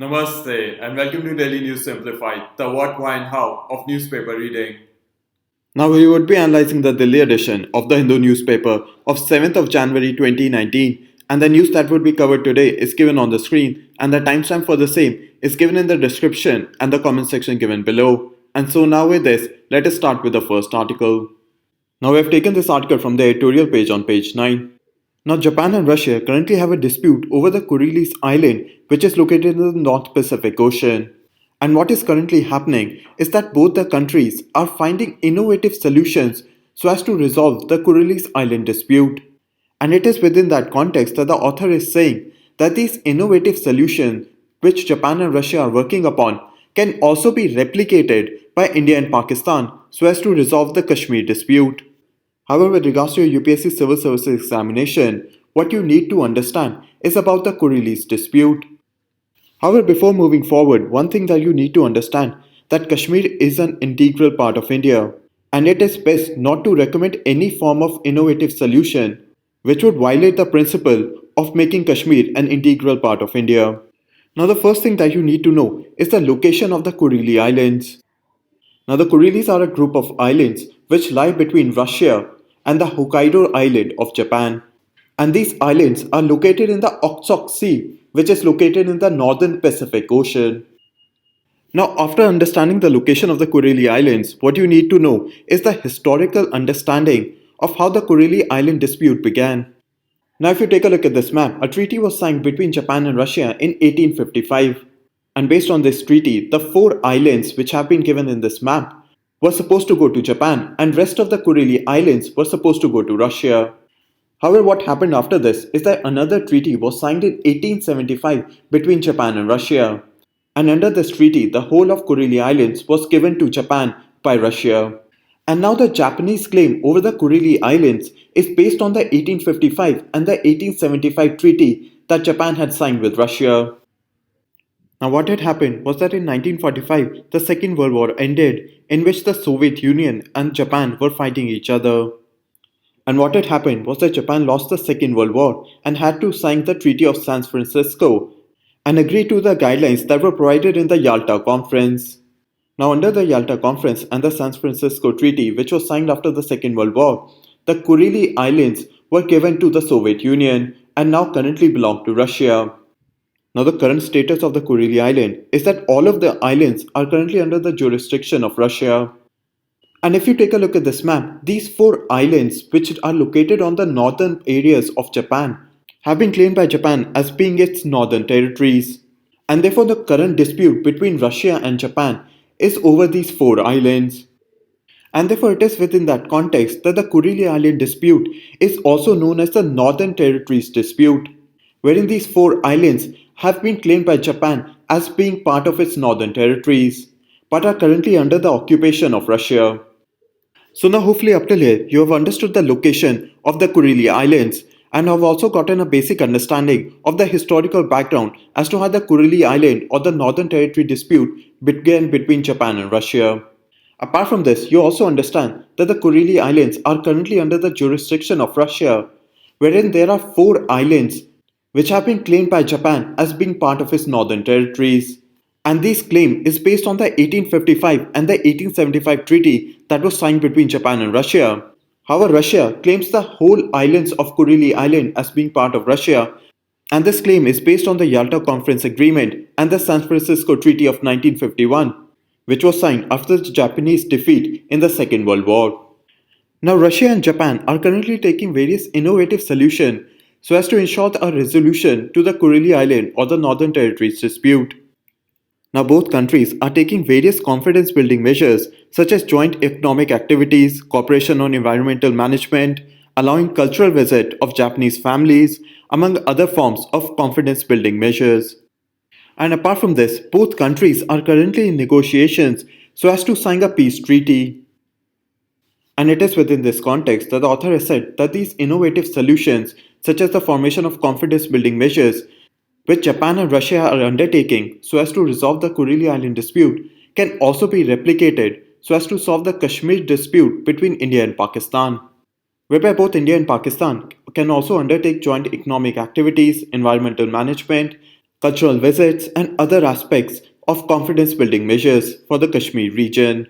Namaste and welcome to Daily News Simplified, the what, why, and how of newspaper reading. Now we would be analyzing the Delhi edition of the Hindu newspaper of 7th of January 2019, and the news that would be covered today is given on the screen, and the timestamp for the same is given in the description and the comment section given below. And so now with this, let us start with the first article. Now we have taken this article from the editorial page on page 9. Now, Japan and Russia currently have a dispute over the Kuriles island, which is located in the North Pacific Ocean. And what is currently happening is that both the countries are finding innovative solutions so as to resolve the Kuriles island dispute. And it is within that context that the author is saying that these innovative solutions, which Japan and Russia are working upon, can also be replicated by India and Pakistan so as to resolve the Kashmir dispute. However, with regards to your UPSC Civil Services examination, what you need to understand is about the Kuriles dispute. However, before moving forward, one thing that you need to understand that Kashmir is an integral part of India, and it is best not to recommend any form of innovative solution which would violate the principle of making Kashmir an integral part of India. Now, the first thing that you need to know is the location of the Kuriles Islands. Now, the Kuriles are a group of islands which lie between Russia and the Hokkaido island of Japan. And these islands are located in the Okhotsk Sea, which is located in the northern Pacific Ocean. Now, after understanding the location of the Kuriles Islands, what you need to know is the historical understanding of how the Kuriles Island dispute began. Now, if you take a look at this map, a treaty was signed between Japan and Russia in 1855. And based on this treaty, the 4 islands which have been given in this map were supposed to go to Japan, and rest of the Kuriles Islands were supposed to go to Russia. However, what happened after this is that another treaty was signed in 1875 between Japan and Russia. And under this treaty, the whole of Kuriles Islands was given to Japan by Russia. And now the Japanese claim over the Kuriles Islands is based on the 1855 and the 1875 treaty that Japan had signed with Russia. Now, what had happened was that in 1945, the Second World War ended, in which the Soviet Union and Japan were fighting each other. And what had happened was that Japan lost the Second World War and had to sign the Treaty of San Francisco and agree to the guidelines that were provided in the Yalta Conference. Now, under the Yalta Conference and the San Francisco Treaty, which was signed after the Second World War, the Kuriles Islands were given to the Soviet Union and now currently belong to Russia. Now, the current status of the Kuriles Island is that all of the islands are currently under the jurisdiction of Russia. And if you take a look at this map, these 4 islands, which are located on the northern areas of Japan, have been claimed by Japan as being its northern territories. And therefore, the current dispute between Russia and Japan is over these 4 islands. And therefore, it is within that context that the Kuriles Island dispute is also known as the Northern Territories dispute, wherein these 4 islands have been claimed by Japan as being part of its northern territories, but are currently under the occupation of Russia. So now hopefully up till here, you have understood the location of the Kuriles Islands and have also gotten a basic understanding of the historical background as to how the Kuriles Island or the Northern Territory dispute began between Japan and Russia. Apart from this, you also understand that the Kuriles Islands are currently under the jurisdiction of Russia, wherein there are 4 islands which have been claimed by Japan as being part of its northern territories. And this claim is based on the 1855 and the 1875 treaty that was signed between Japan and Russia. However, Russia claims the whole islands of Kuriles Island as being part of Russia, and this claim is based on the Yalta Conference Agreement and the San Francisco Treaty of 1951, which was signed after the Japanese defeat in the Second World War. Now, Russia and Japan are currently taking various innovative solutions so as to ensure a resolution to the Kuriles Island or the Northern Territories dispute. Now, both countries are taking various confidence building measures such as joint economic activities, cooperation on environmental management, allowing cultural visit of Japanese families, among other forms of confidence building measures. And apart from this, both countries are currently in negotiations so as to sign a peace treaty. And it is within this context that the author has said that these innovative solutions, such as the formation of confidence building measures, which Japan and Russia are undertaking so as to resolve the Kuriles Island dispute, can also be replicated so as to solve the Kashmir dispute between India and Pakistan, whereby both India and Pakistan can also undertake joint economic activities, environmental management, cultural visits, and other aspects of confidence building measures for the Kashmir region.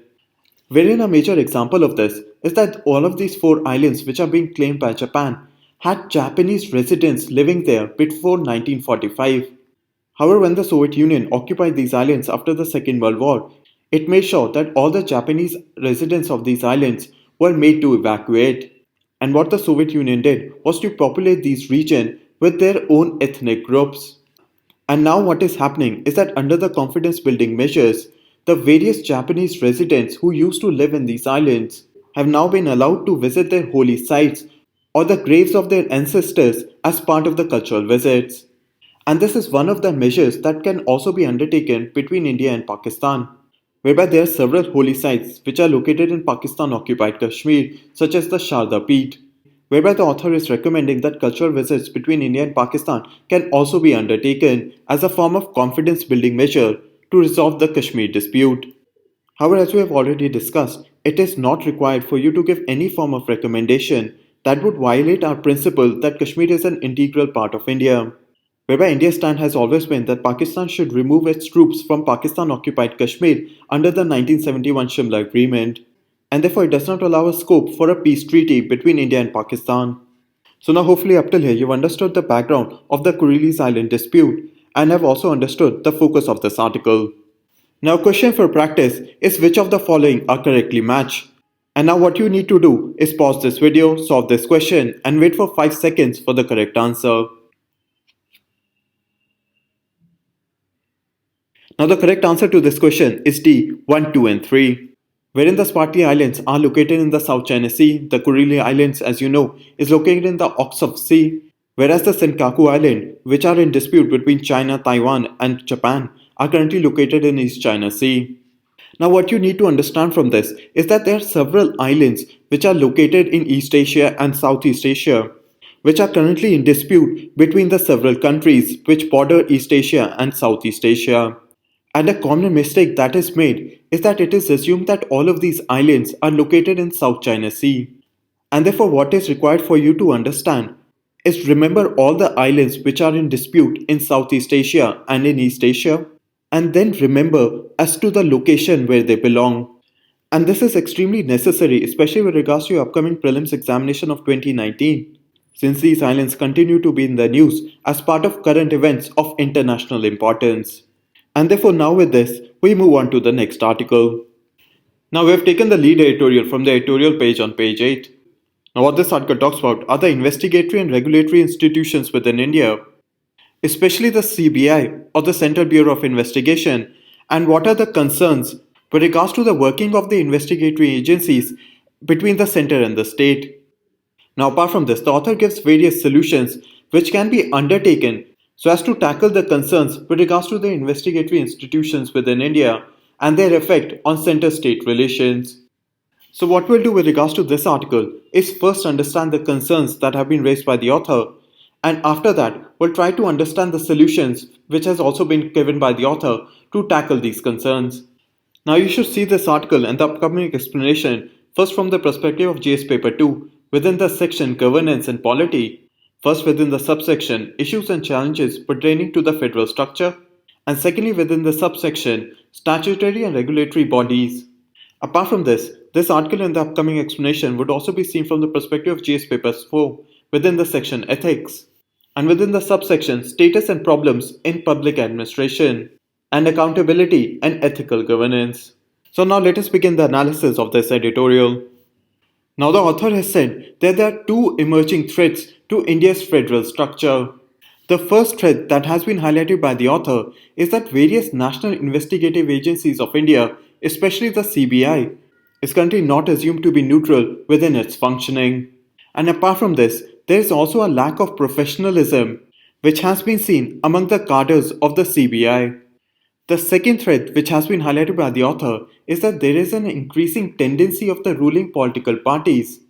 Wherein a major example of this is that all of these four islands, which are being claimed by Japan, had Japanese residents living there before 1945. However, when the Soviet Union occupied these islands after the Second World War, it made sure that all the Japanese residents of these islands were made to evacuate. And what the Soviet Union did was to populate these regions with their own ethnic groups. And now, what is happening is that under the confidence building measures, the various Japanese residents who used to live in these islands have now been allowed to visit their holy sites or the graves of their ancestors as part of the cultural visits. And this is one of the measures that can also be undertaken between India and Pakistan, whereby there are several holy sites which are located in Pakistan occupied Kashmir, such as the Sharda Peeth, whereby the author is recommending that cultural visits between India and Pakistan can also be undertaken as a form of confidence building measure to resolve the Kashmir dispute. However, as we have already discussed, it is not required for you to give any form of recommendation that would violate our principle that Kashmir is an integral part of India, whereby India's stand has always been that Pakistan should remove its troops from Pakistan occupied Kashmir under the 1971 Shimla Agreement, and therefore it does not allow a scope for a peace treaty between India and Pakistan. So now hopefully up till here you've understood the background of the Kuriles Island dispute and have also understood the focus of this article. Now question for practice is which of the following are correctly matched. And now what you need to do is pause this video, solve this question and wait for 5 seconds for the correct answer. Now the correct answer to this question is D, 1, 2 and 3. Wherein the Spratly Islands are located in the South China Sea, the Kuriles Islands, as you know, is located in the Okhotsk Sea, whereas the Senkaku Islands, which are in dispute between China, Taiwan and Japan, are currently located in East China Sea. Now what you need to understand from this is that there are several islands which are located in East Asia and Southeast Asia, which are currently in dispute between the several countries which border East Asia and Southeast Asia. And a common mistake that is made is that it is assumed that all of these islands are located in South China Sea. And therefore what is required for you to understand is remember all the islands which are in dispute in Southeast Asia and in East Asia, and then remember as to the location where they belong. And this is extremely necessary, especially with regards to your upcoming prelims examination of 2019, since these islands continue to be in the news as part of current events of international importance. And therefore now with this, we move on to the next article. Now we have taken the lead editorial from the editorial page on page 8. Now what this article talks about are the investigatory and regulatory institutions within India, especially the CBI or the Central Bureau of Investigation, and what are the concerns with regards to the working of the investigatory agencies between the center and the state. Now apart from this, the author gives various solutions which can be undertaken so as to tackle the concerns with regards to the investigatory institutions within India and their effect on center-state relations. So what we'll do with regards to this article is first understand the concerns that have been raised by the author, and after that we'll try to understand the solutions which has also been given by the author to tackle these concerns. Now you should see this article and the upcoming explanation first from the perspective of GS paper 2 within the section Governance and Polity. First within the subsection Issues and Challenges pertaining to the federal structure, and secondly within the subsection Statutory and Regulatory Bodies. Apart from this article and the upcoming explanation would also be seen from the perspective of GS Papers 4 within the section Ethics, and within the subsection Status and Problems in Public Administration, and Accountability and Ethical Governance. So now let us begin the analysis of this editorial. Now the author has said that there are two emerging threats to India's federal structure. The first threat that has been highlighted by the author is that various national investigative agencies of India, especially the CBI, is currently not assumed to be neutral within its functioning. And apart from this, there is also a lack of professionalism which has been seen among the cadres of the CBI. The second threat which has been highlighted by the author is that there is an increasing tendency of the ruling political parties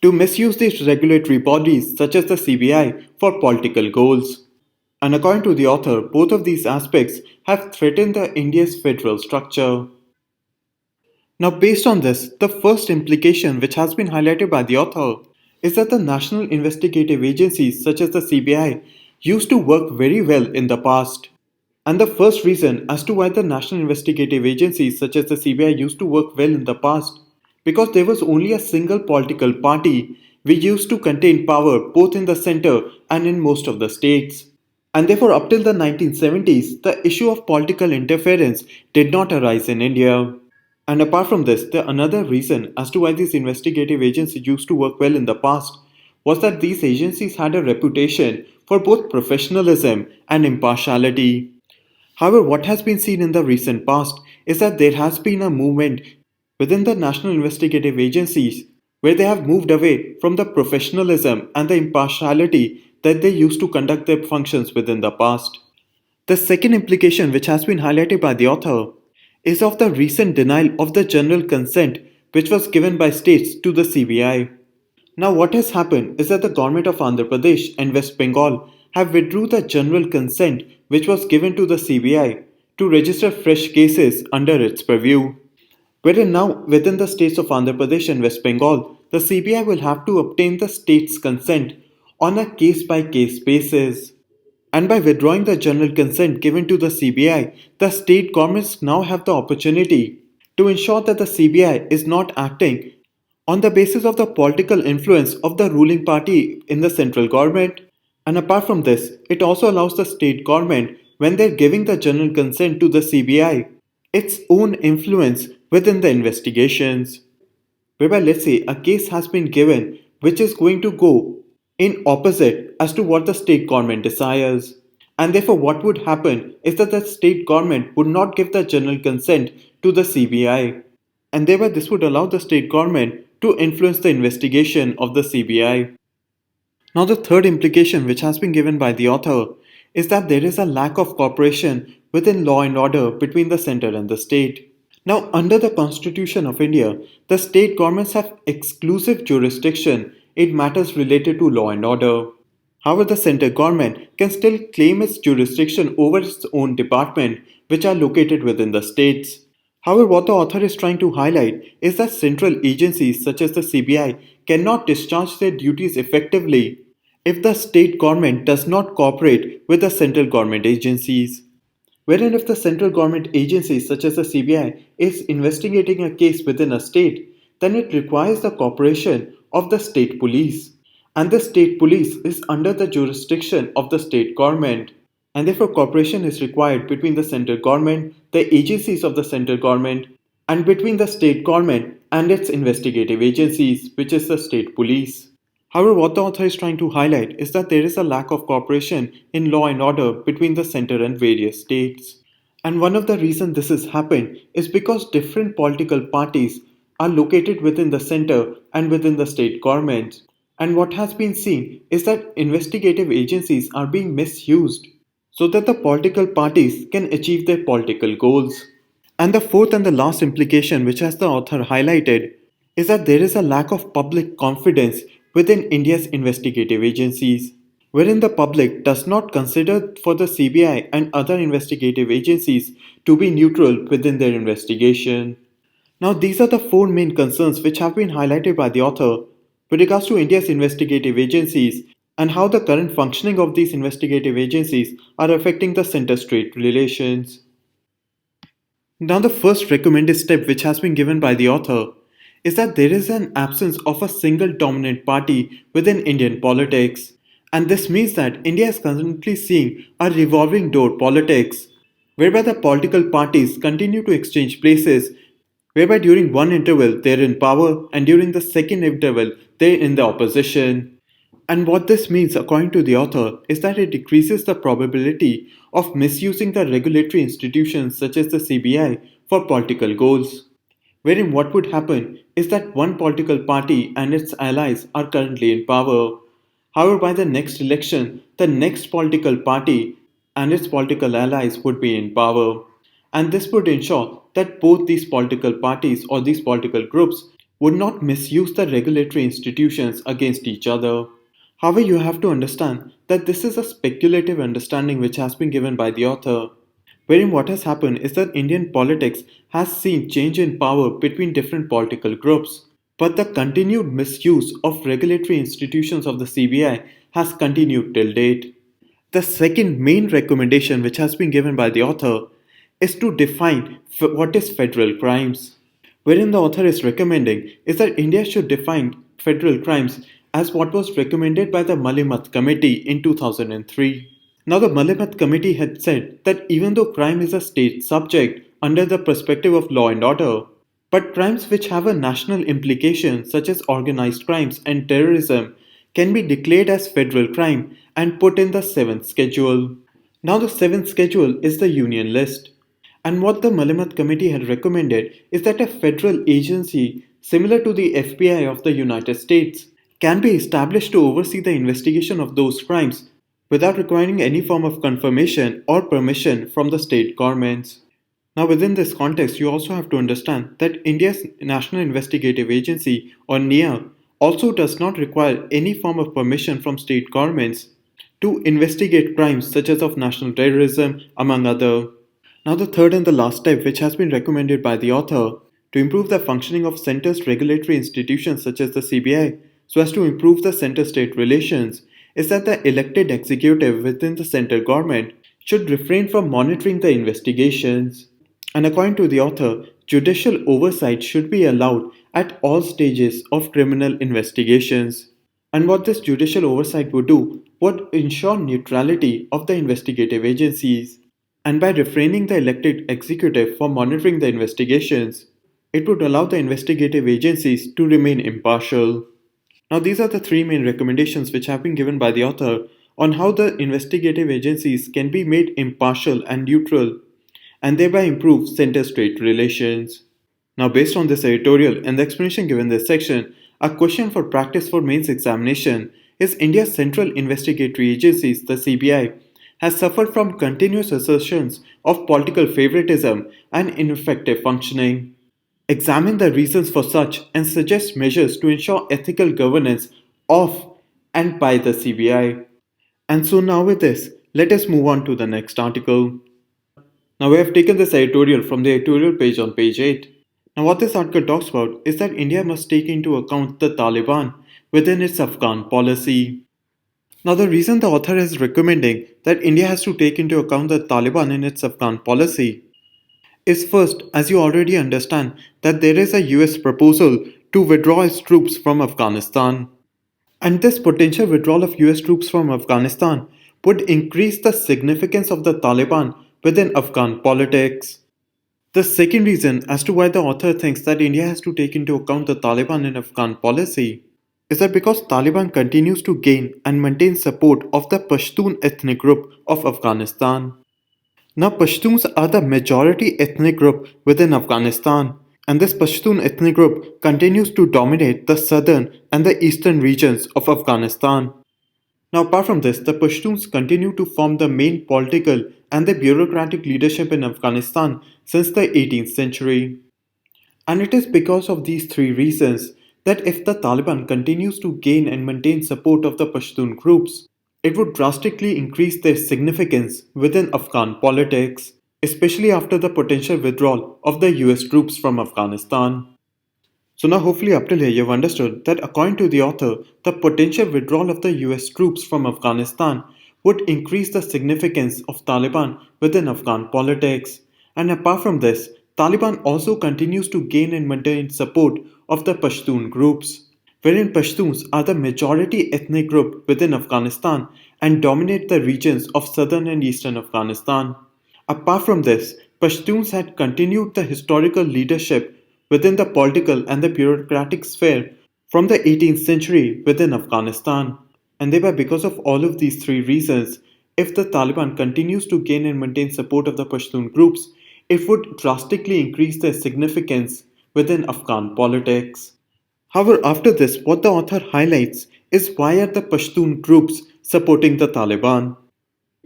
to misuse these regulatory bodies such as the CBI for political goals. And according to the author, both of these aspects have threatened the India's federal structure. Now based on this, the first implication which has been highlighted by the author is that the national investigative agencies such as the CBI used to work very well in the past. And the first reason as to why the national investigative agencies such as the CBI used to work well in the past, because there was only a single political party which used to contain power both in the center and in most of the states. And therefore, up till the 1970s, the issue of political interference did not arise in India. And apart from this, the another reason as to why these investigative agencies used to work well in the past was that these agencies had a reputation for both professionalism and impartiality. However, what has been seen in the recent past is that there has been a movement within the national investigative agencies where they have moved away from the professionalism and the impartiality that they used to conduct their functions within the past. The second implication, which has been highlighted by the author, is of the recent denial of the general consent which was given by states to the CBI. Now, what has happened is that the government of Andhra Pradesh and West Bengal have withdrew the general consent which was given to the CBI to register fresh cases under its purview. Wherein now, within the states of Andhra Pradesh and West Bengal, the CBI will have to obtain the state's consent on a case by case basis. And by withdrawing the general consent given to the CBI, the state governments now have the opportunity to ensure that the CBI is not acting on the basis of the political influence of the ruling party in the central government. And apart from this, it also allows the state government, when they're giving the general consent to the CBI, its own influence within the investigations. Whereby, let's say, a case has been given which is going to go in opposite as to what the state government desires. And therefore, what would happen is that the state government would not give the general consent to the CBI, and thereby this would allow the state government to influence the investigation of the CBI. Now, the third implication which has been given by the author is that there is a lack of cooperation within law and order between the center and the state. Now, under the Constitution of India, the state governments have exclusive jurisdiction in matters related to law and order. However, the center government can still claim its jurisdiction over its own department, which are located within the states. However, what the author is trying to highlight is that central agencies such as the CBI cannot discharge their duties effectively if the state government does not cooperate with the central government agencies. Wherein, if the central government agencies such as the CBI is investigating a case within a state, then it requires the cooperation of the state police. And the state police is under the jurisdiction of the state government. And therefore, cooperation is required between the central government, the agencies of the central government, and between the state government and its investigative agencies, which is the state police. However, what the author is trying to highlight is that there is a lack of cooperation in law and order between the center and various states. And one of the reasons this has happened is because different political parties are located within the center and within the state governments. And what has been seen is that investigative agencies are being misused so that the political parties can achieve their political goals. And the fourth and the last implication, which has the author highlighted, is that there is a lack of public confidence within India's investigative agencies, wherein the public does not consider for the CBI and other investigative agencies to be neutral within their investigation. Now, these are the four main concerns which have been highlighted by the author with regards to India's investigative agencies and how the current functioning of these investigative agencies are affecting the center-state relations. Now, the first recommended step which has been given by the author is that there is an absence of a single dominant party within Indian politics. And this means that India is currently seeing a revolving door politics, whereby the political parties continue to exchange places, whereby during one interval they're in power and during the second interval they're in the opposition. And what this means, according to the author, is that it decreases the probability of misusing the regulatory institutions such as the CBI for political goals. Wherein what would happen is that one political party and its allies are currently in power. However, by the next election, the next political party and its political allies would be in power. And this would ensure that both these political parties or these political groups would not misuse the regulatory institutions against each other. However, you have to understand that this is a speculative understanding which has been given by the author, wherein what has happened is that Indian politics has seen change in power between different political groups, but the continued misuse of regulatory institutions of the CBI has continued till date. The second main recommendation which has been given by the author is to define what is federal crimes. Wherein the author is recommending is that India should define federal crimes as what was recommended by the Malimat Committee in 2003. Now, the Malimat Committee had said that even though crime is a state subject under the perspective of law and order, but crimes which have a national implication, such as organized crimes and terrorism, can be declared as federal crime and put in the 7th schedule. Now, the 7th schedule is the Union list. And what the Malimat Committee had recommended is that a federal agency similar to the FBI of the United States can be established to oversee the investigation of those crimes without requiring any form of confirmation or permission from the state governments. Now, within this context, you also have to understand that India's National Investigative Agency, or NIA, also does not require any form of permission from state governments to investigate crimes such as of national terrorism, among other. Now, the third and the last step, which has been recommended by the author to improve the functioning of centers regulatory institutions such as the CBI, so as to improve the center-state relations, is that the elected executive within the central government should refrain from monitoring the investigations. And according to the author, judicial oversight should be allowed at all stages of criminal investigations. And what this judicial oversight would do would ensure neutrality of the investigative agencies. And by refraining the elected executive from monitoring the investigations, it would allow the investigative agencies to remain impartial. Now, these are the three main recommendations which have been given by the author on how the investigative agencies can be made impartial and neutral and thereby improve center-state relations. Now, based on this editorial and the explanation given in this section, a question for practice for mains examination is India's Central Investigatory Agencies, the CBI, has suffered from continuous assertions of political favoritism and ineffective functioning. Examine the reasons for such and suggest measures to ensure ethical governance of and by the CBI. And so now with this, let us move on to the next article. Now we have taken this editorial from the editorial page on page 8. Now what this article talks about is that India must take into account the Taliban within its Afghan policy. Now the reason the author is recommending that India has to take into account the Taliban in its Afghan policy is first, as you already understand, that there is a US proposal to withdraw its troops from Afghanistan. And this potential withdrawal of US troops from Afghanistan would increase the significance of the Taliban within Afghan politics. The second reason as to why the author thinks that India has to take into account the Taliban in Afghan policy is that because Taliban continues to gain and maintain support of the Pashtun ethnic group of Afghanistan. Now, Pashtuns are the majority ethnic group within Afghanistan, and this Pashtun ethnic group continues to dominate the southern and the eastern regions of Afghanistan. Now, apart from this, the Pashtuns continue to form the main political and the bureaucratic leadership in Afghanistan since the 18th century. And it is because of these three reasons that if the Taliban continues to gain and maintain support of the Pashtun groups, it would drastically increase their significance within Afghan politics, especially after the potential withdrawal of the US troops from Afghanistan. So now hopefully up till here you've understood that according to the author, the potential withdrawal of the US troops from Afghanistan would increase the significance of Taliban within Afghan politics. And apart from this, Taliban also continues to gain and maintain support of the Pashtun groups, wherein Pashtuns are the majority ethnic group within Afghanistan and dominate the regions of southern and eastern Afghanistan. Apart from this, Pashtuns had continued the historical leadership within the political and the bureaucratic sphere from the 18th century within Afghanistan. And thereby, because of all of these three reasons, if the Taliban continues to gain and maintain support of the Pashtun groups, it would drastically increase their significance within Afghan politics. However, after this, what the author highlights is why are the Pashtun groups supporting the Taliban?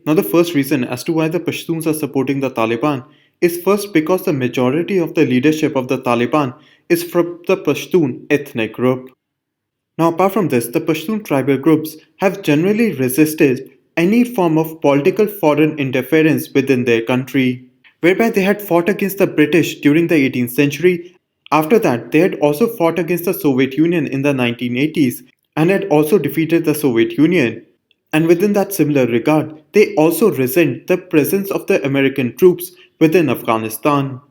Now, the first reason as to why the Pashtuns are supporting the Taliban is first because the majority of the leadership of the Taliban is from the Pashtun ethnic group. Now, apart from this, the Pashtun tribal groups have generally resisted any form of political foreign interference within their country, whereby they had fought against the British during the 18th century. After that, they had also fought against the Soviet Union in the 1980s and had also defeated the Soviet Union. And within that similar regard, they also resent the presence of the American troops within Afghanistan.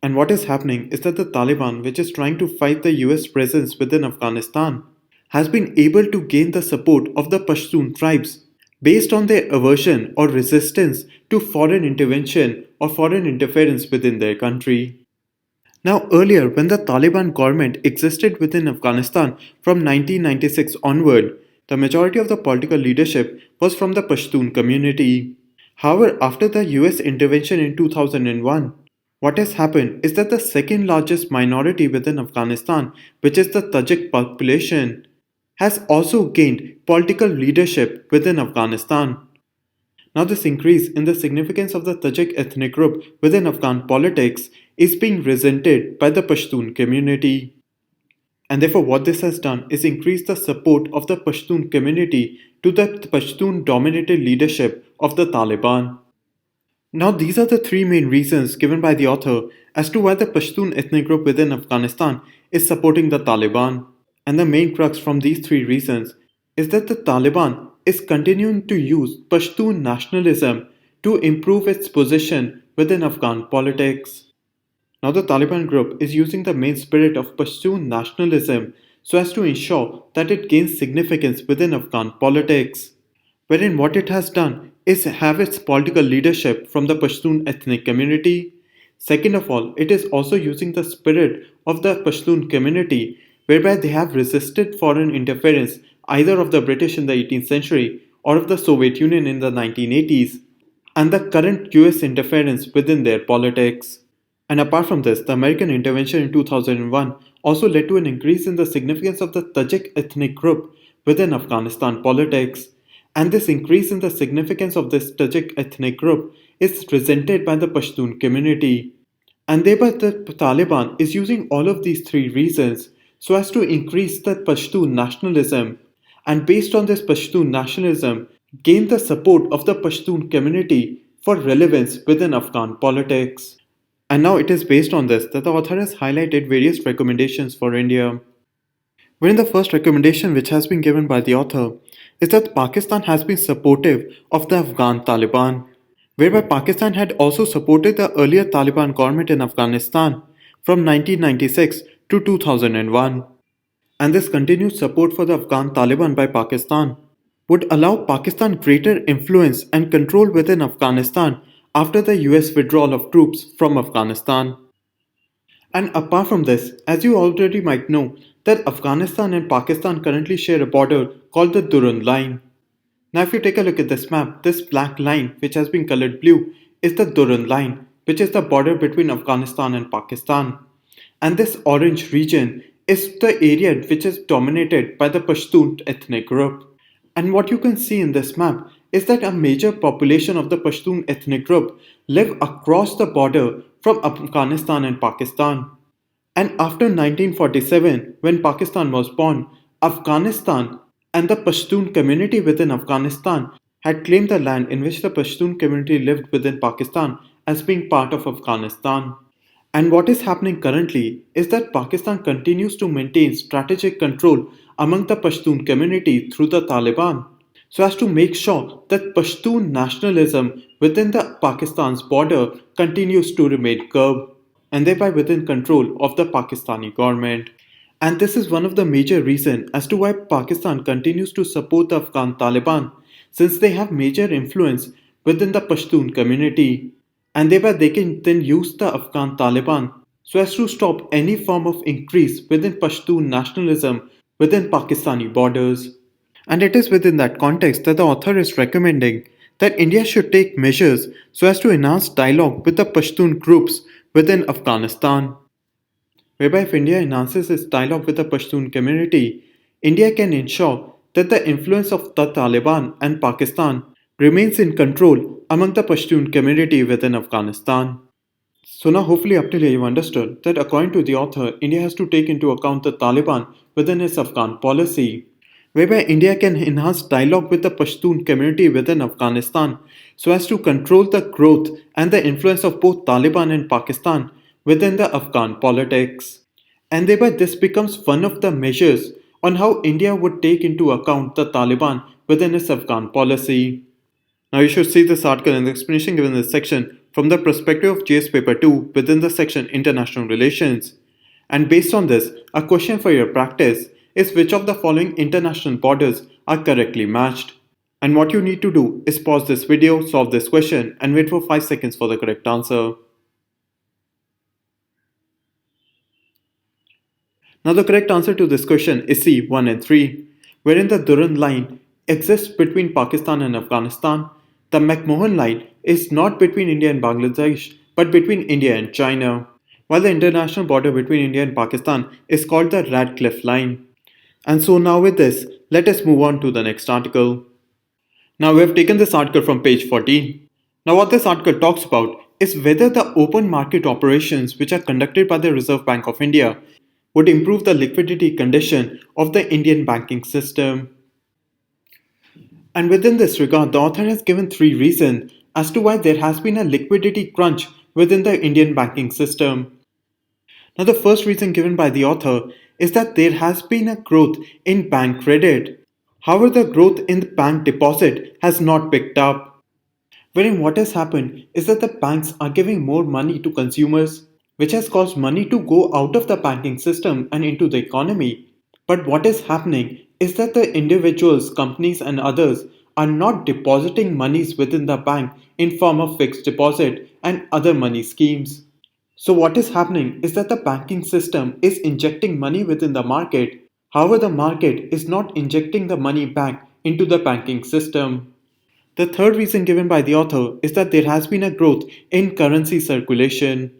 And what is happening is that the Taliban, which is trying to fight the US presence within Afghanistan, has been able to gain the support of the Pashtun tribes based on their aversion or resistance to foreign intervention or foreign interference within their country. Now, earlier, when the Taliban government existed within Afghanistan from 1996 onward, the majority of the political leadership was from the Pashtun community. However, after the US intervention in 2001, what has happened is that the second largest minority within Afghanistan, which is the Tajik population, has also gained political leadership within Afghanistan. Now, this increase in the significance of the Tajik ethnic group within Afghan politics is being resented by the Pashtun community. And therefore, what this has done is increase the support of the Pashtun community to the Pashtun dominated leadership of the Taliban. Now, these are the three main reasons given by the author as to why the Pashtun ethnic group within Afghanistan is supporting the Taliban. And the main crux from these three reasons is that the Taliban is continuing to use Pashtun nationalism to improve its position within Afghan politics. Now, the Taliban group is using the main spirit of Pashtun nationalism so as to ensure that it gains significance within Afghan politics, wherein what it has done is have its political leadership from the Pashtun ethnic community. Second of all, it is also using the spirit of the Pashtun community, whereby they have resisted foreign interference either of the British in the 18th century or of the Soviet Union in the 1980s, and the current US interference within their politics. And apart from this, the American intervention in 2001 also led to an increase in the significance of the Tajik ethnic group within Afghanistan politics. And this increase in the significance of this Tajik ethnic group is resented by the Pashtun community. And thereby, the Taliban is using all of these three reasons so as to increase the Pashtun nationalism. And based on this Pashtun nationalism, gain the support of the Pashtun community for relevance within Afghan politics. And now it is based on this that the author has highlighted various recommendations for India. Wherein the first recommendation which has been given by the author is that Pakistan has been supportive of the Afghan Taliban, whereby Pakistan had also supported the earlier Taliban government in Afghanistan from 1996 to 2001. And this continued support for the Afghan Taliban by Pakistan would allow Pakistan greater influence and control within Afghanistan after the US withdrawal of troops from Afghanistan. And apart from this, as you already might know, that Afghanistan and Pakistan currently share a border called the Durand line. Now, if you take a look at this map, this black line, which has been colored blue, is the Durand line, which is the border between Afghanistan and Pakistan. And this orange region is the area which is dominated by the Pashtun ethnic group. And what you can see in this map is that a major population of the Pashtun ethnic group live across the border from Afghanistan and Pakistan. And after 1947, when Pakistan was born, Afghanistan and the Pashtun community within Afghanistan had claimed the land in which the Pashtun community lived within Pakistan as being part of Afghanistan. And what is happening currently is that Pakistan continues to maintain strategic control among the Pashtun community through the Taliban, so as to make sure that Pashtun nationalism within the Pakistan's border continues to remain curbed, and thereby within control of the Pakistani government. And this is one of the major reasons as to why Pakistan continues to support the Afghan Taliban, since they have major influence within the Pashtun community, and thereby they can then use the Afghan Taliban so as to stop any form of increase within Pashtun nationalism within Pakistani borders. And it is within that context that the author is recommending that India should take measures so as to enhance dialogue with the Pashtun groups within Afghanistan. Whereby, if India enhances its dialogue with the Pashtun community, India can ensure that the influence of the Taliban and Pakistan remains in control among the Pashtun community within Afghanistan. So now hopefully up till here you've understood that according to the author, India has to take into account the Taliban within its Afghan policy, whereby India can enhance dialogue with the Pashtun community within Afghanistan so as to control the growth and the influence of both Taliban and Pakistan within the Afghan politics. And thereby this becomes one of the measures on how India would take into account the Taliban within its Afghan policy. Now you should see this article and the explanation given in this section from the perspective of GS paper 2 within the section International Relations. And based on this, a question for your practice is which of the following international borders are correctly matched? And what you need to do is pause this video, solve this question and wait for 5 seconds for the correct answer. Now the correct answer to this question is C 1 and 3, wherein the Durand line exists between Pakistan and Afghanistan. The McMahon line is not between India and Bangladesh, but between India and China, while the international border between India and Pakistan is called the Radcliffe line. And so now with this, let us move on to the next article. Now we have taken this article from page 14. Now what this article talks about is whether the open market operations which are conducted by the Reserve Bank of India would improve the liquidity condition of the Indian banking system. And within this regard, the author has given 3 reasons as to why there has been a liquidity crunch within the Indian banking system. Now the first reason given by the author is that there has been a growth in bank credit. However, the growth in the bank deposit has not picked up. Wherein what has happened is that the banks are giving more money to consumers, which has caused money to go out of the banking system and into the economy. But what is happening is that the individuals, companies and others are not depositing monies within the bank in form of fixed deposit and other money schemes. So what is happening is that the banking system is injecting money within the market. However, the market is not injecting the money back into the banking system. The third reason given by the author is that there has been a growth in currency circulation.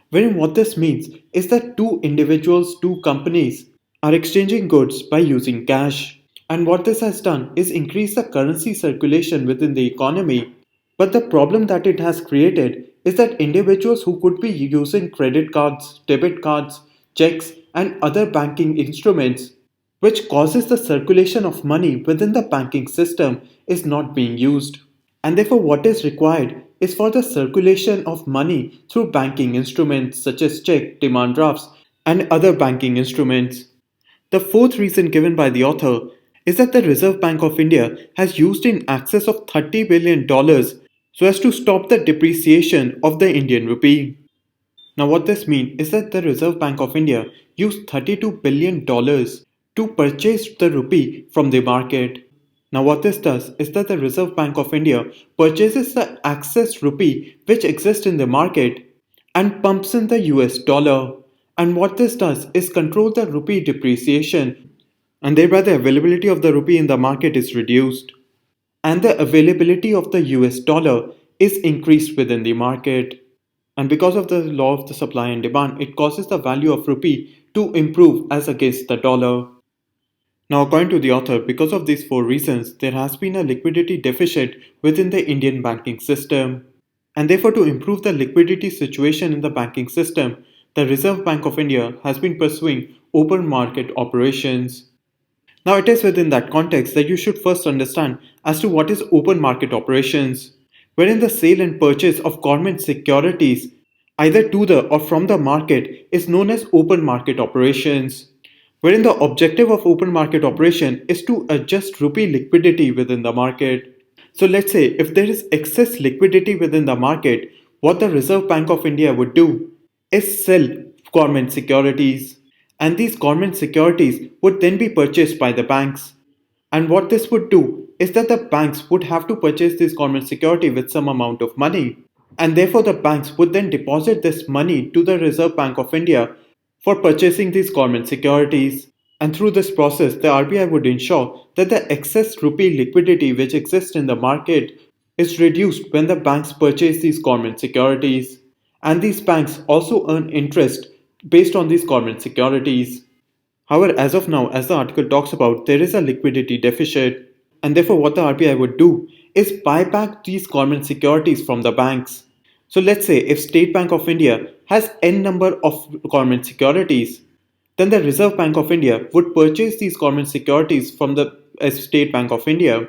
Wherein what this means is that 2 individuals, 2 companies are exchanging goods by using cash. And what this has done is increase the currency circulation within the economy. But the problem that it has created is that individuals who could be using credit cards, debit cards, checks, and other banking instruments, which causes the circulation of money within the banking system, is not being used. And therefore, what is required is for the circulation of money through banking instruments such as check, demand drafts, and other banking instruments. The fourth reason given by the author is that the Reserve Bank of India has used in excess of $30 billion so as to stop the depreciation of the Indian rupee. Now what this means is that the Reserve Bank of India used $32 billion to purchase the rupee from the market. Now what this does is that the Reserve Bank of India purchases the excess rupee which exists in the market and pumps in the US dollar. And what this does is control the rupee depreciation, and thereby the availability of the rupee in the market is reduced. And the availability of the US dollar is increased within the market. And because of the law of the supply and demand, it causes the value of rupee to improve as against the dollar. Now, according to the author, because of these 4 reasons, there has been a liquidity deficit within the Indian banking system. And therefore, to improve the liquidity situation in the banking system, the Reserve Bank of India has been pursuing open market operations. Now, it is within that context that you should first understand as to what is open market operations, wherein the sale and purchase of government securities, either to the or from the market, is known as open market operations, wherein the objective of open market operation is to adjust rupee liquidity within the market. So let's say if there is excess liquidity within the market, what the Reserve Bank of India would do is sell government securities. And these government securities would then be purchased by the banks. And what this would do is that the banks would have to purchase this government security with some amount of money. And therefore the banks would then deposit this money to the Reserve Bank of India for purchasing these government securities. And through this process, the RBI would ensure that the excess rupee liquidity which exists in the market is reduced when the banks purchase these government securities. And these banks also earn interest based on these government securities. However, as of now, as the article talks about, there is a liquidity deficit, and therefore, what the RBI would do is buy back these government securities from the banks. So, let's say if State Bank of India has n number of government securities, then the Reserve Bank of India would purchase these government securities from the State Bank of India.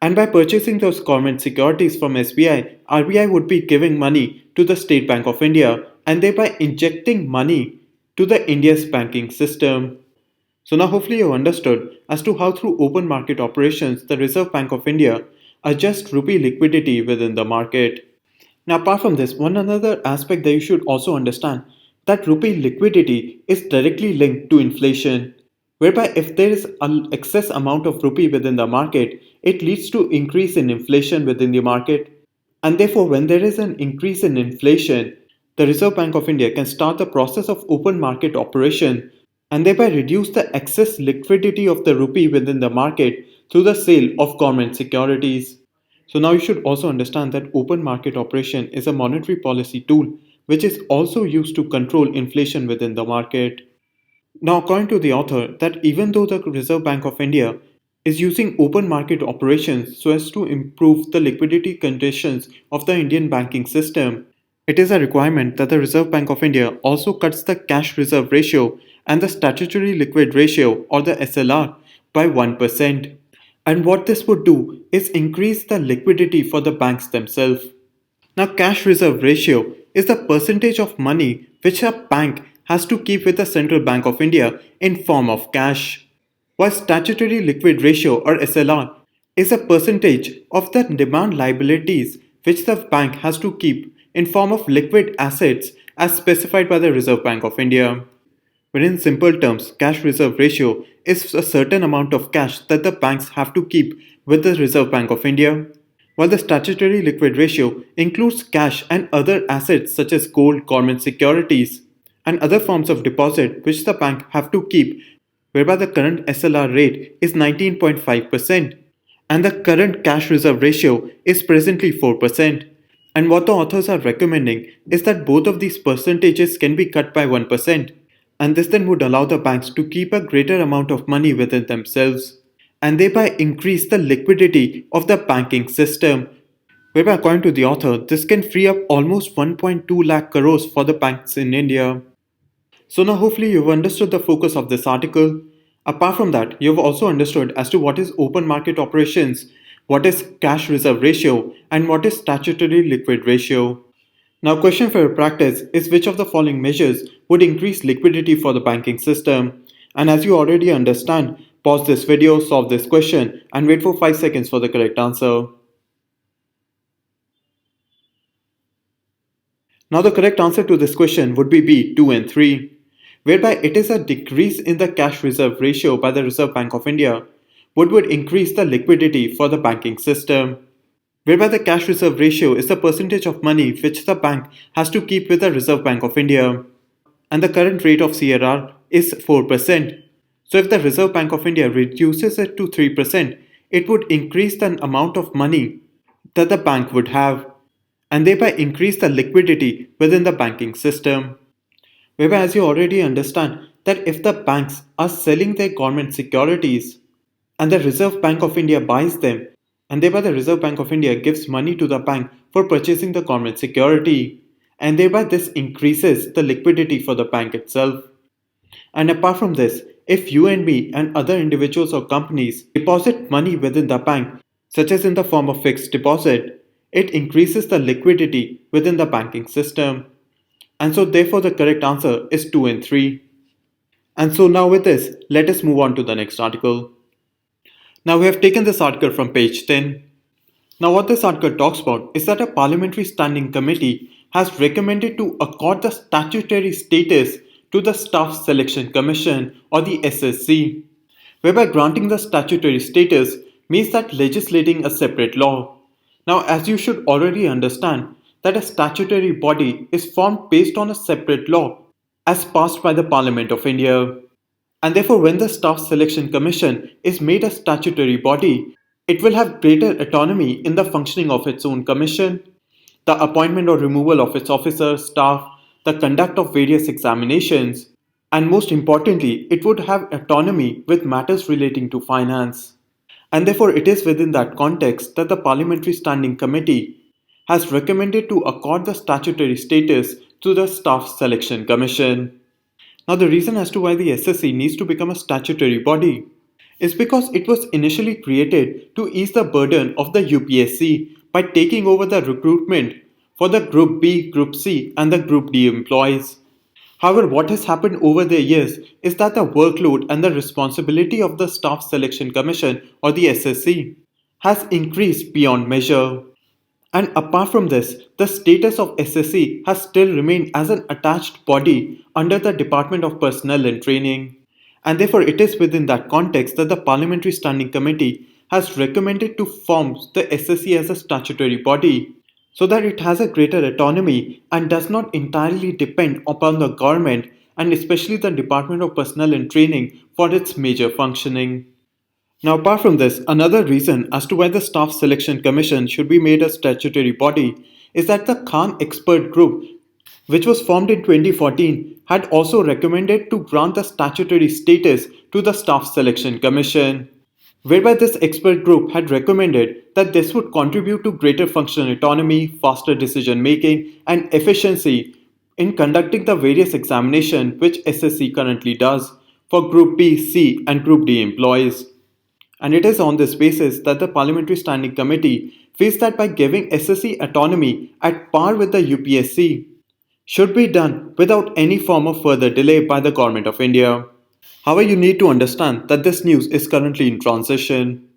And by purchasing those government securities from SBI, RBI would be giving money to the State Bank of India and thereby injecting money to the India's banking system. So now hopefully you have understood as to how through open market operations the Reserve Bank of India adjusts rupee liquidity within the market. Now apart from this, one another aspect that you should also understand that rupee liquidity is directly linked to inflation, whereby if there is an excess amount of rupee within the market, it leads to increase in inflation within the market. And therefore, when there is an increase in inflation, the Reserve Bank of India can start the process of open market operation and thereby reduce the excess liquidity of the rupee within the market through the sale of government securities. So now you should also understand that open market operation is a monetary policy tool which is also used to control inflation within the market. Now, according to the author, that even though the Reserve Bank of India is using open market operations so as to improve the liquidity conditions of the Indian banking system, it is a requirement that the Reserve Bank of India also cuts the cash reserve ratio and the statutory liquid ratio or the SLR by 1%. And what this would do is increase the liquidity for the banks themselves. Now, cash reserve ratio is the percentage of money which a bank has to keep with the Central Bank of India in form of cash, while statutory liquid ratio or SLR is a percentage of the demand liabilities which the bank has to keep in form of liquid assets as specified by the Reserve Bank of India. But in simple terms, cash reserve ratio is a certain amount of cash that the banks have to keep with the Reserve Bank of India, while the statutory liquid ratio includes cash and other assets such as gold, government securities, and other forms of deposit which the bank have to keep, whereby the current SLR rate is 19.5% and the current cash reserve ratio is presently 4%. And what the authors are recommending is that both of these percentages can be cut by 1%, and this then would allow the banks to keep a greater amount of money within themselves and thereby increase the liquidity of the banking system, whereby according to the author, this can free up almost 1.2 lakh crores for the banks in India. So now hopefully you've understood the focus of this article. Apart from that, you've also understood as to what is open market operations, what is cash reserve ratio, and what is statutory liquid ratio. Now question for your practice is which of the following measures would increase liquidity for the banking system? And as you already understand, pause this video, solve this question, and wait for 5 seconds for the correct answer. Now the correct answer to this question would be B, 2 and 3, whereby it is a decrease in the cash reserve ratio by the Reserve Bank of India, which would increase the liquidity for the banking system, whereby the cash reserve ratio is the percentage of money which the bank has to keep with the Reserve Bank of India, and the current rate of CRR is 4%. So if the Reserve Bank of India reduces it to 3%, it would increase the amount of money that the bank would have and thereby increase the liquidity within the banking system. Whereby, as you already understand, that if the banks are selling their government securities and the Reserve Bank of India buys them, and thereby the Reserve Bank of India gives money to the bank for purchasing the government security, and thereby this increases the liquidity for the bank itself. And apart from this, if you and me and other individuals or companies deposit money within the bank, such as in the form of fixed deposit, it increases the liquidity within the banking system. And so therefore the correct answer is 2 and 3. And so now with this, let us move on to the next article. Now we have taken this article from page 10. Now what this article talks about is that a parliamentary standing committee has recommended to accord the statutory status to the Staff Selection Commission or the SSC, whereby granting the statutory status means that legislating a separate law. Now as you should already understand that a statutory body is formed based on a separate law as passed by the Parliament of India. And therefore, when the Staff Selection Commission is made a statutory body, it will have greater autonomy in the functioning of its own commission, the appointment or removal of its officers, staff, the conduct of various examinations, and most importantly, it would have autonomy with matters relating to finance. And therefore, it is within that context that the Parliamentary Standing Committee has recommended to accord the statutory status to the Staff Selection Commission. Now, the reason as to why the SSC needs to become a statutory body is because it was initially created to ease the burden of the UPSC by taking over the recruitment for the Group B, Group C, and the Group D employees. However, what has happened over the years is that the workload and the responsibility of the Staff Selection Commission or the SSC has increased beyond measure. And apart from this, the status of SSC has still remained as an attached body under the Department of Personnel and Training. And therefore, it is within that context that the Parliamentary Standing Committee has recommended to form the SSC as a statutory body so that it has a greater autonomy and does not entirely depend upon the government and especially the Department of Personnel and Training for its major functioning. Now, apart from this, another reason as to why the Staff Selection Commission should be made a statutory body is that the Khan Expert Group, which was formed in 2014, had also recommended to grant the statutory status to the Staff Selection Commission, whereby this expert group had recommended that this would contribute to greater functional autonomy, faster decision making, and efficiency in conducting the various examinations which SSC currently does for Group B, C, and Group D employees. And it is on this basis that the Parliamentary Standing Committee feels that by giving SSC autonomy at par with the UPSC should be done without any form of further delay by the Government of India. However, you need to understand that this news is currently in transition.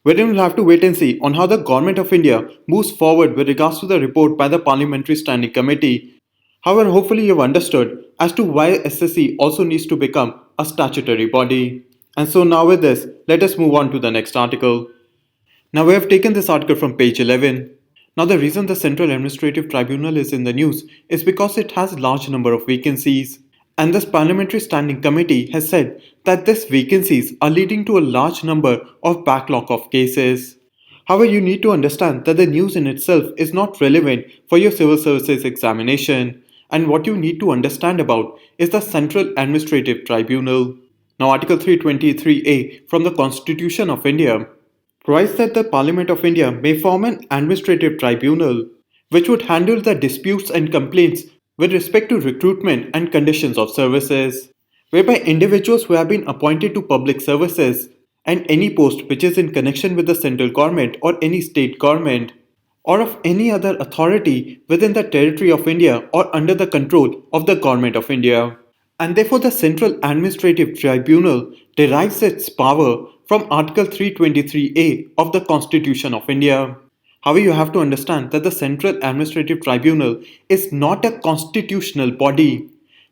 We will have to wait and see on how the Government of India moves forward with regards to the report by the Parliamentary Standing Committee. However, hopefully you have understood as to why SSC also needs to become a statutory body. And so now with this, let us move on to the next article. Now we have taken this article from page 11. Now the reason the Central Administrative Tribunal is in the news is because it has a large number of vacancies. And this Parliamentary Standing Committee has said that these vacancies are leading to a large number of backlog of cases. However, you need to understand that the news in itself is not relevant for your civil services examination. And what you need to understand about is the Central Administrative Tribunal. Now, Article 323A from the Constitution of India provides that the Parliament of India may form an administrative tribunal which would handle the disputes and complaints with respect to recruitment and conditions of services, whereby individuals who have been appointed to public services and any post which is in connection with the central government or any state government or of any other authority within the territory of India or under the control of the Government of India. And therefore, the Central Administrative Tribunal derives its power from Article 323A of the Constitution of India. However, you have to understand that the Central Administrative Tribunal is not a constitutional body,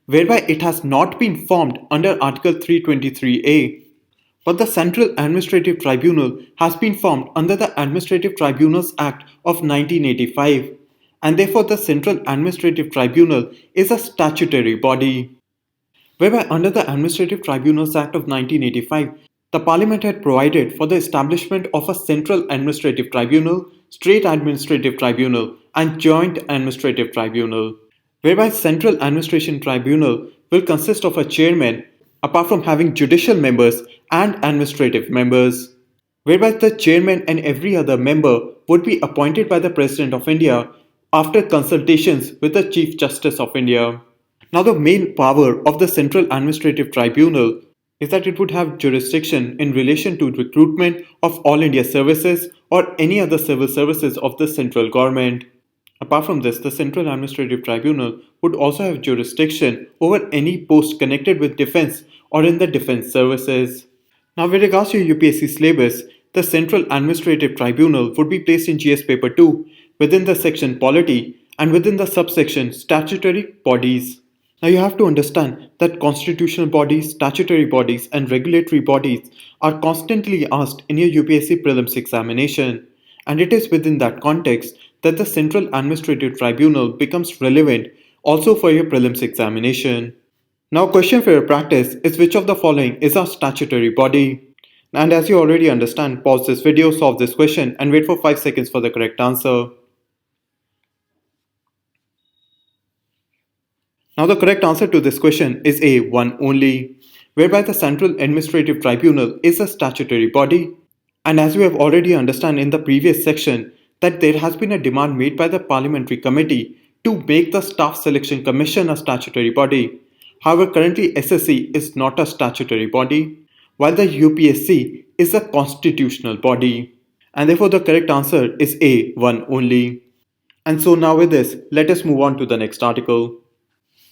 whereby it has not been formed under Article 323A. But the Central Administrative Tribunal has been formed under the Administrative Tribunals Act of 1985, and therefore the Central Administrative Tribunal is a statutory body, whereby under the Administrative Tribunals Act of 1985, the Parliament had provided for the establishment of a Central Administrative Tribunal, State Administrative Tribunal, and Joint Administrative Tribunal, whereby Central Administration Tribunal will consist of a chairman, apart from having judicial members and administrative members, whereby the chairman and every other member would be appointed by the President of India after consultations with the Chief Justice of India. Now, the main power of the Central Administrative Tribunal is that it would have jurisdiction in relation to recruitment of all India services or any other civil services of the central government. Apart from this, the Central Administrative Tribunal would also have jurisdiction over any post connected with defense or in the defense services. Now, with regards to UPSC syllabus, the Central Administrative Tribunal would be placed in GS Paper 2 within the section Polity and within the subsection Statutory Bodies. Now you have to understand that constitutional bodies, statutory bodies and regulatory bodies are constantly asked in your UPSC prelims examination, and it is within that context that the Central Administrative Tribunal becomes relevant also for your prelims examination. Now question for your practice is which of the following is a statutory body? And as you already understand, pause this video, solve this question and wait for 5 seconds for the correct answer. Now the correct answer to this question is A, one only, whereby the Central Administrative Tribunal is a statutory body. And as we have already understood in the previous section that there has been a demand made by the Parliamentary Committee to make the Staff Selection Commission a statutory body. However, currently SSC is not a statutory body, while the UPSC is a constitutional body. And therefore the correct answer is A, one only. And so now with this, let us move on to the next article.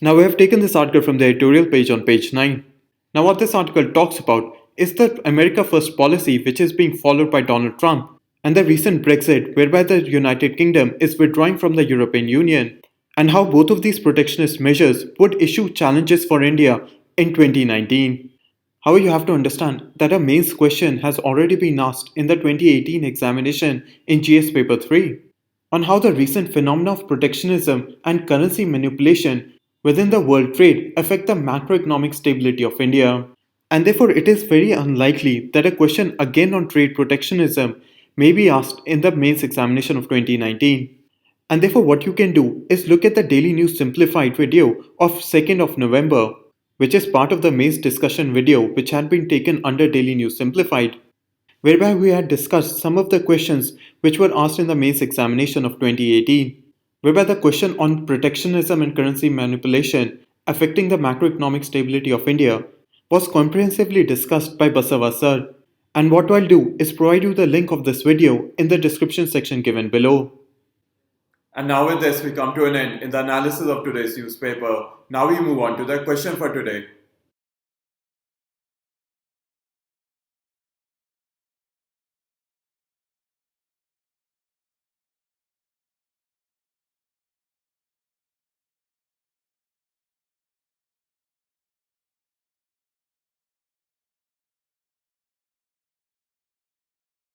Now we have taken this article from the editorial page on page 9. Now what this article talks about is the America First policy which is being followed by Donald Trump and the recent Brexit whereby the United Kingdom is withdrawing from the European Union and how both of these protectionist measures would issue challenges for India in 2019. However, you have to understand that a mains question has already been asked in the 2018 examination in GS paper 3 on how the recent phenomena of protectionism and currency manipulation within the world trade affect the macroeconomic stability of India. And therefore, it is very unlikely that a question again on trade protectionism may be asked in the mains examination of 2019. And therefore, what you can do is look at the Daily News Simplified video of 2nd of November, which is part of the mains discussion video which had been taken under Daily News Simplified, whereby we had discussed some of the questions which were asked in the mains examination of 2018, whereby the question on protectionism and currency manipulation affecting the macroeconomic stability of India was comprehensively discussed by Basava sir. And what I'll do is provide you the link of this video in the description section given below. And now with this we come to an end in the analysis of today's newspaper. Now we move on to the question for today.